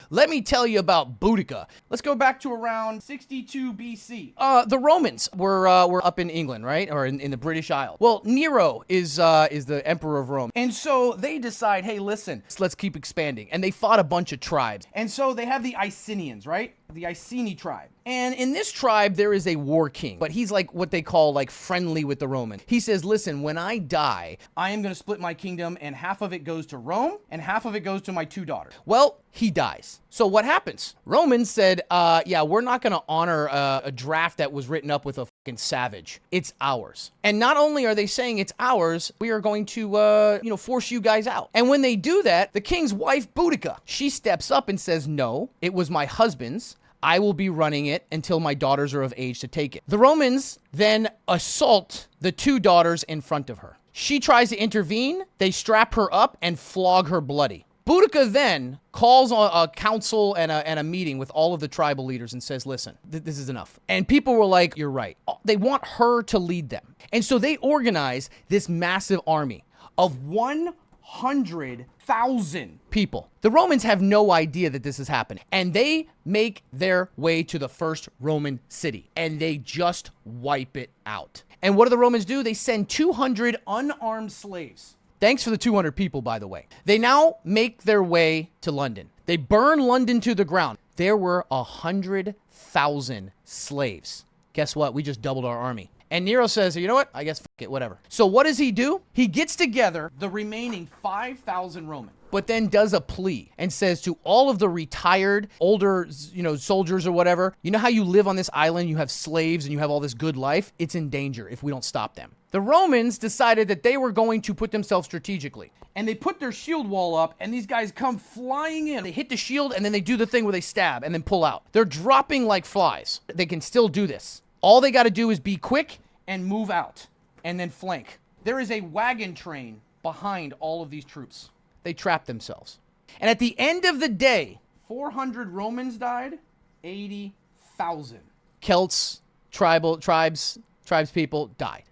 let me tell you about Boudica. Let's go back to around 62 BC. The Romans were up in England, right? Or in the British Isles. Well, Nero is the emperor of Rome. And so they decide, hey, listen, let's keep expanding. And they fought a bunch of tribes. And so they have the Icenians, right? The Iceni tribe. And in this tribe, there is a war king, but he's like what they call like friendly with the Romans. He says, listen, when I die, I am going to split my kingdom and half of it goes to Rome and half of it goes to my 2 daughters. Well, he dies. So what happens? Romans said, yeah, we're not going to honor a draft that was written up with a fucking savage. It's ours. And not only are they saying it's ours, we are going to, force you guys out. And when they do that, the king's wife, Boudica, she steps up and says, no, it was my husband's. I will be running it until my daughters are of age to take it. The Romans then assault the 2 daughters in front of her. She tries to intervene. They strap her up and flog her bloody. Boudica then calls a council and a meeting with all of the tribal leaders and says, listen, this is enough. And people were like, you're right. They want her to lead them. And so they organize this massive army of 100,000 people. The Romans have no idea that this is happening. And they make their way to the first Roman city. And they just wipe it out. And what do the Romans do? They send 200 unarmed slaves. Thanks for the 200 people, by the way. They now make their way to London. They burn London to the ground. There were 100,000 slaves. Guess what? We just doubled our army. And Nero says, you know what? I guess, fuck it, whatever. So what does he do? He gets together the remaining 5,000 Romans, but then does a plea and says to all of the retired, older, soldiers or whatever, you know how you live on this island, you have slaves and you have all this good life? It's in danger if we don't stop them. The Romans decided that they were going to put themselves strategically. And they put their shield wall up, and these guys come flying in. They hit the shield, and then they do the thing where they stab and then pull out. They're dropping like flies. They can still do this. All they got to do is be quick and move out and then flank. There is a wagon train behind all of these troops. They trapped themselves. And at the end of the day, 400 Romans died, 80,000 Celts, tribes people died.